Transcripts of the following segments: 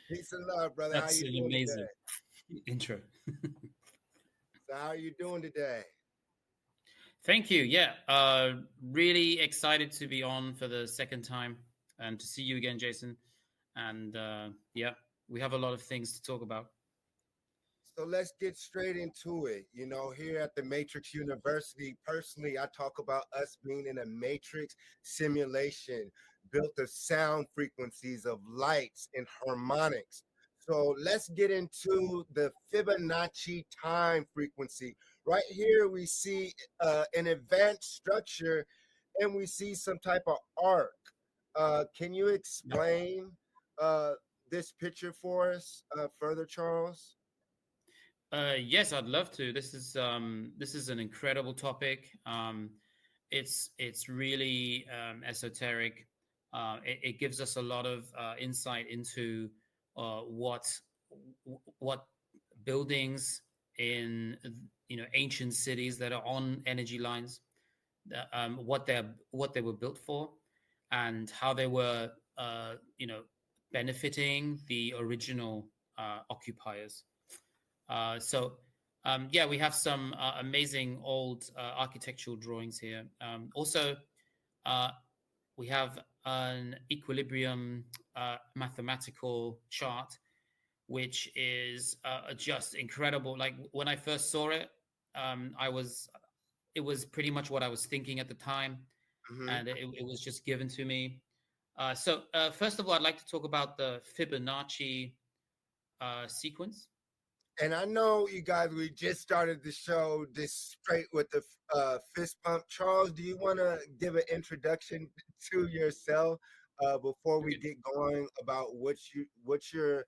Peace and love, brother. How That's you an doing amazing today? intro. So how are you doing today? Thank you. Yeah, really excited to be on for the second time and to see you again, Jason. And yeah, we have a lot of things to talk about. So let's get straight into it. You know, here at the Matrix University, personally, I talk about us being in a matrix simulation built of sound frequencies, of lights and harmonics. So let's get into the Fibonacci time frequency. Right here, we see an advanced structure and we see some type of arc. Can you Yep. explain this picture for us further, Charles? Yes, I'd love to. This is an incredible topic. It's really esoteric. It gives us a lot of insight into what buildings in ancient cities that are on energy lines, what they were built for, and how they were benefiting the original occupiers. Yeah, we have some amazing old architectural drawings here. Also, uh, we have an equilibrium mathematical chart, which is just incredible. Like when I first saw it, it was pretty much what I was thinking at the time, Mm-hmm. and it was just given to me. First of all, I'd like to talk about the Fibonacci sequence. And I know you guys, we just started the show this straight with the fist pump. Charles, do you want to give an introduction to yourself before we get going about what you're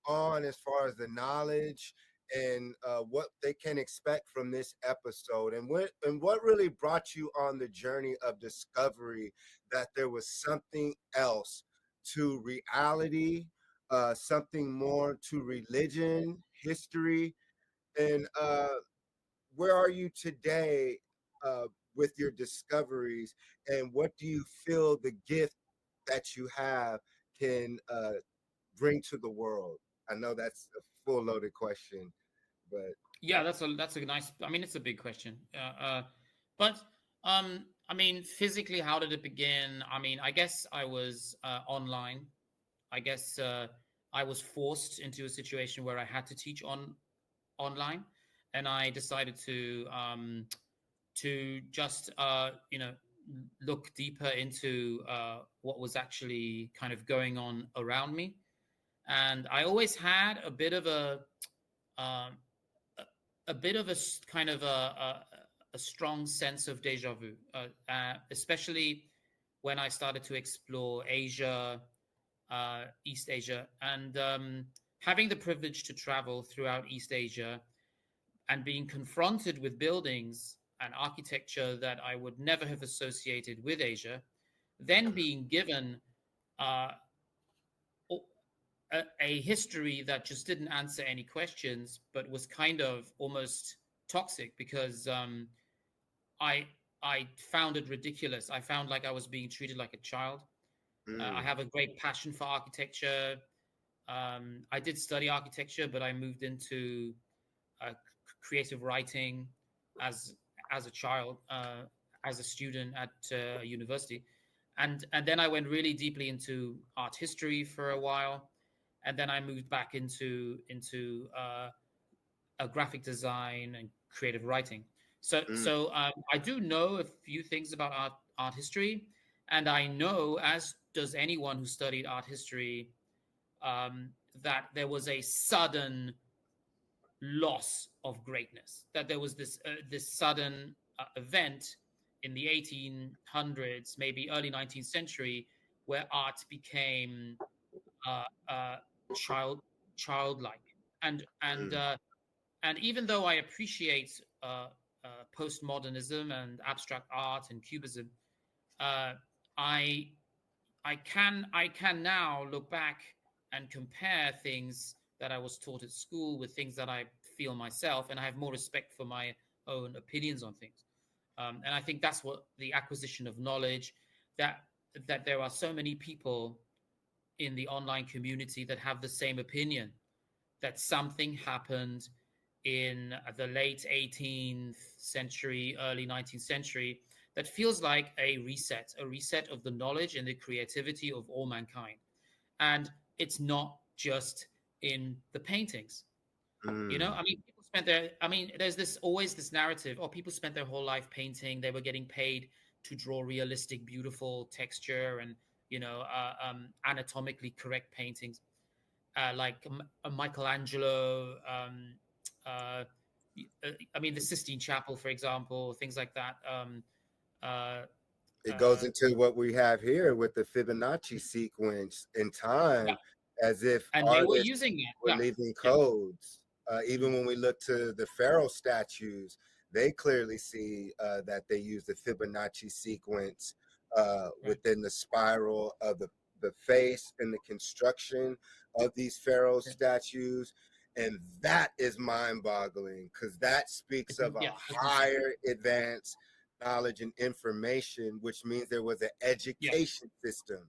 on as far as the knowledge and what they can expect from this episode, and what really brought you on the journey of discovery that there was something else to reality, something more to religion, history, and where are you today uh, with your discoveries, and what do you feel the gift that you have can bring to the world? I know that's a full loaded question, but Yeah, that's a nice. I mean, it's a big question. But I mean, physically, how did it begin? I mean, I guess I was online. I guess I was forced into a situation where I had to teach online, and I decided to just look deeper into what was actually kind of going on around me. And I always had um, a bit of a kind of a strong sense of deja vu, especially when I started to explore Asia, East Asia, and having the privilege to travel throughout East Asia and being confronted with buildings and architecture that I would never have associated with Asia, then being given uh, a history that just didn't answer any questions, but was kind of almost toxic because I I found it ridiculous. I found like I was being treated like a child. I mm, have a great passion for architecture. I did study architecture, but I moved into uh, creative writing as as a child, as a student at university, and then I went really deeply into art history for a while, and then I moved back into a graphic design and creative writing. mm, I do know a few things about art history, and I know, as does anyone who studied art history, that there was a sudden loss of greatness. That there was this sudden event in the 1800s, maybe early 19th century, where art became uh, uh, child childlike. mm, And even though I appreciate postmodernism and abstract art and cubism, uh, I I can now look back and compare things that I was taught at school with things that I feel myself, and I have more respect for my own opinions on things. And I think that's what the acquisition of knowledge, that there are so many people in the online community that have the same opinion, that something happened in the late 18th century, early 19th century, that feels like a reset of the knowledge and the creativity of all mankind. And it's not just in the paintings. You know, Mm. I mean, people spent their, I mean, there's this always this narrative, oh, people spent their whole life painting. They were getting paid to draw realistic, beautiful texture and, anatomically correct paintings, like Michelangelo. Uh, I mean, the Sistine Chapel, for example, things like that. Uh, It goes uh, into what we have here with the Fibonacci sequence in yeah, time, as if and they were artists using that. were Yeah, leaving yeah, codes. Even mm, when we look to the pharaoh statues, they clearly see that they use the Fibonacci sequence right. within the spiral of the face and the construction of these pharaoh Yeah, statues. And that is mind boggling because that speaks of a yeah, it's insane. higher advance knowledge and information, which means there was an Yeah. education system,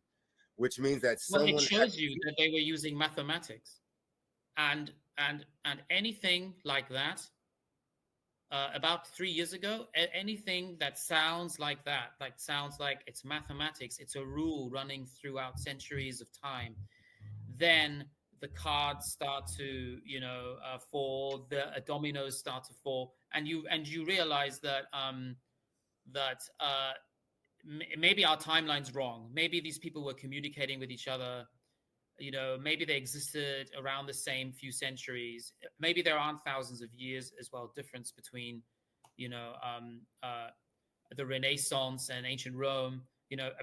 which means that Well, it someone had shows you that they were using mathematics, and anything like that. About 3 years ago, anything that sounds like that, like sounds like it's mathematics, it's a rule running throughout centuries of time, then the cards start to, fall, the dominoes start to fall, and you realize that maybe our timeline's wrong. Maybe these people were communicating with each other. Maybe they existed around the same few centuries. Maybe there aren't thousands of years as well difference between, you know, um, uh, the Renaissance and ancient Rome.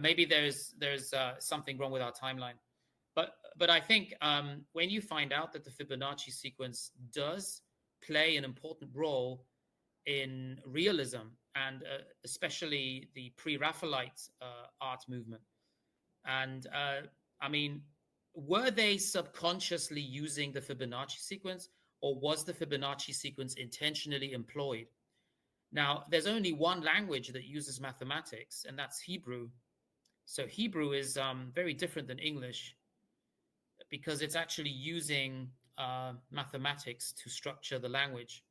Maybe there's something wrong with our timeline. But I think when you find out that the Fibonacci sequence does play an important role in realism, and especially the pre-Raphaelite art movement. And I mean, were they subconsciously using the Fibonacci sequence, or was the Fibonacci sequence intentionally employed? Now, there's only one language that uses mathematics, and that's Hebrew. So Hebrew is very different than English because it's actually using mathematics to structure the language.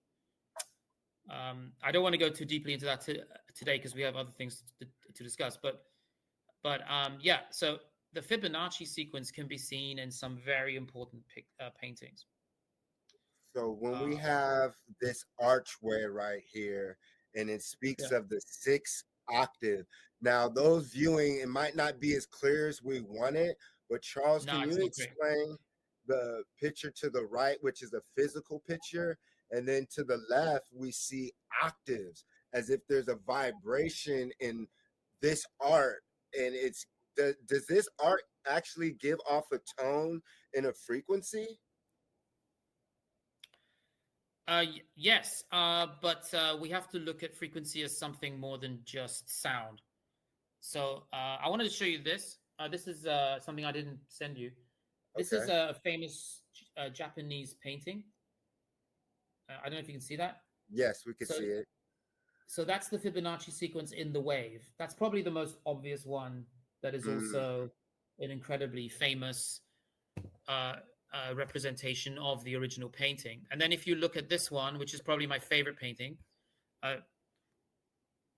I don't want to go too deeply into that today because we have other things to discuss. But yeah, so the Fibonacci sequence can be seen in some very important paintings. So when we Uh, have this archway right here, and it speaks yeah, of the sixth octave. Now, those viewing, it might not be as clear as we want it, but Charles, no, can you it's not great. explain the picture to the right, which is a physical picture, and then to the left, we see octaves, as if there's a vibration in this art, and does this art actually give off a tone and a frequency? Yes, but we have to look at frequency as something more than just sound. So I wanted to show you this. This is something I didn't send you. This is Okay. a famous Japanese painting. I don't know if you can see that. Yes, we could So, see it. so that's the Fibonacci sequence in the wave. That's probably the most obvious one. That is Mm, also an incredibly famous uh, representation of the original painting. And then if you look at this one, which is probably my favorite painting, I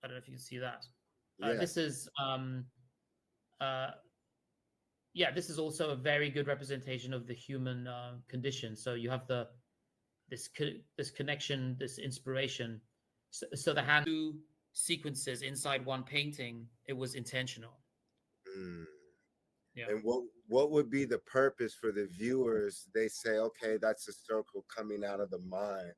don't know if you can see that. This yes. is uh, yeah, this is also a very good representation of the human condition. So you have this connection, this inspiration. So the hand two sequences inside one painting, it was intentional. Mm. Yeah, And what would be the purpose for the viewers? They say, okay, that's a circle coming out of the mind.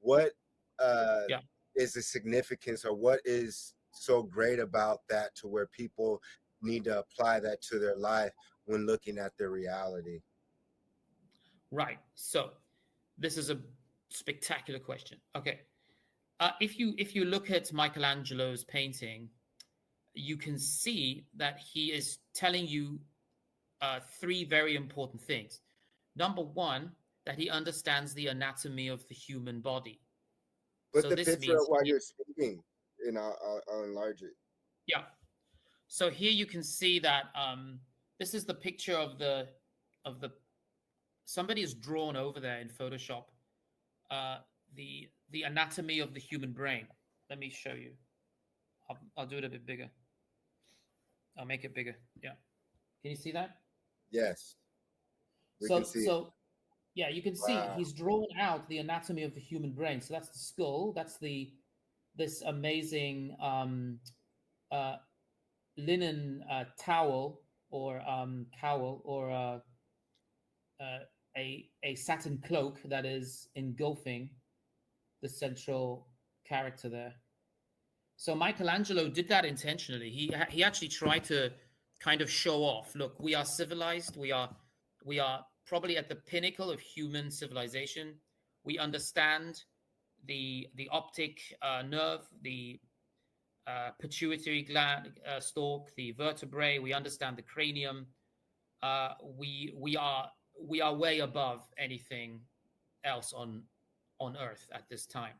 What uh, yeah. is the significance, or what is so great about that to where people need to apply that to their life when looking at their reality? Right. So this is a spectacular question. Okay, if you look at Michelangelo's painting, you can see that he is telling you three very important things. Number one, that he understands the anatomy of the human body. Put So the this picture means, up while you're speaking, and I'll enlarge it. yeah. So here you can see that this is the picture of the of the somebody has drawn over there in Photoshop uh, the anatomy of the human brain. Let me show you. I'll do it a bit bigger. I'll make it bigger. Yeah. Can you see that? Yes, we can So see it. so yeah, you can see Wow. he's drawn out the anatomy of the human brain. So that's the skull. That's this amazing uh, linen towel or cowl or a satin cloak that is engulfing the central character there. So Michelangelo did that intentionally. He actually tried to kind of show off. Look, we are civilized. We are probably at the pinnacle of human civilization. We understand the optic nerve, the pituitary gland stalk, the vertebrae. We understand the cranium. We are way above anything else on Earth at this time.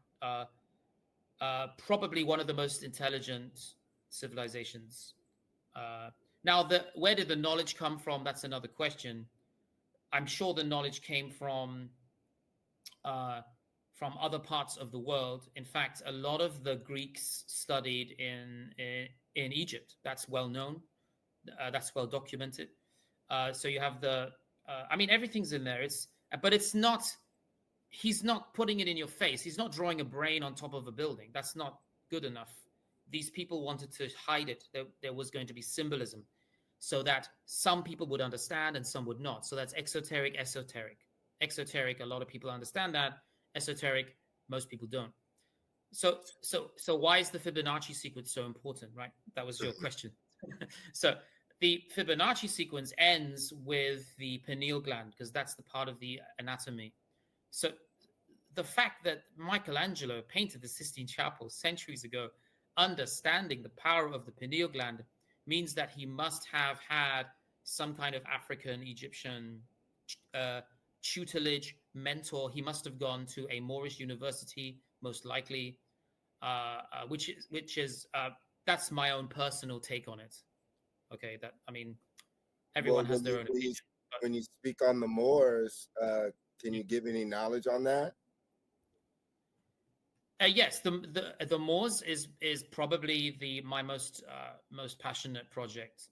Probably one of the most intelligent civilizations. Now, where did the knowledge come from? That's another question. I'm sure the knowledge came uh, from other parts of the world. In fact, a lot of the Greeks studied in Egypt. That's well known. That's well documented. So you have I mean, everything's in there. But it's not. He's not putting it in your face. He's not drawing a brain on top of a building. That's not good enough. These people wanted to hide it. There was going to be symbolism so that some people would understand and some would not. So that's exoteric, esoteric. Exoteric, a lot of people understand that. Esoteric, most people don't. So why is the Fibonacci sequence so important, right? That was your question. So the Fibonacci sequence ends with the pineal gland because that's the part of the anatomy. So the fact that Michelangelo painted the Sistine Chapel centuries ago, understanding the power of the pineal gland, means that he must have had some kind of African, Egyptian tutelage, mentor. He must have gone to a Moorish university, most likely, which is that's my own personal take on it. Okay, that I mean, everyone Well, has their own opinion. when you speak on the Moors, can you give any knowledge on that? Yes, the Moors is probably my most passionate project.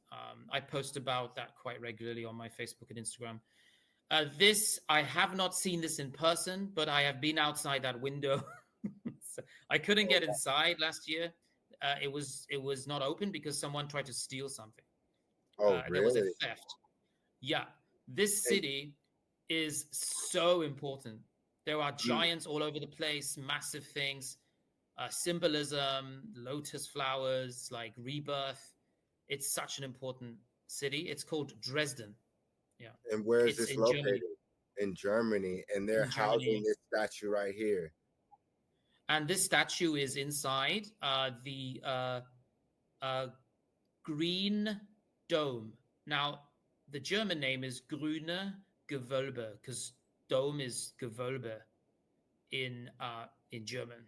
I post about that quite regularly on my Facebook and Instagram. This I have not seen this in person, but I have been outside that window. So I couldn't get inside last year. It was not open because someone tried to steal something. Oh, There was a really? theft. Yeah, this city is so important. There are giants all over the place, massive things, symbolism, lotus flowers, like rebirth. It's such an important city. It's called Dresden. Yeah, And where is it's this in Germany. located? In Germany, and they're In housing Germany, this statue right here. and this statue is inside the uh, green dome. Now, the German name is Grüne Gewölbe because dome is Gewölbe in German.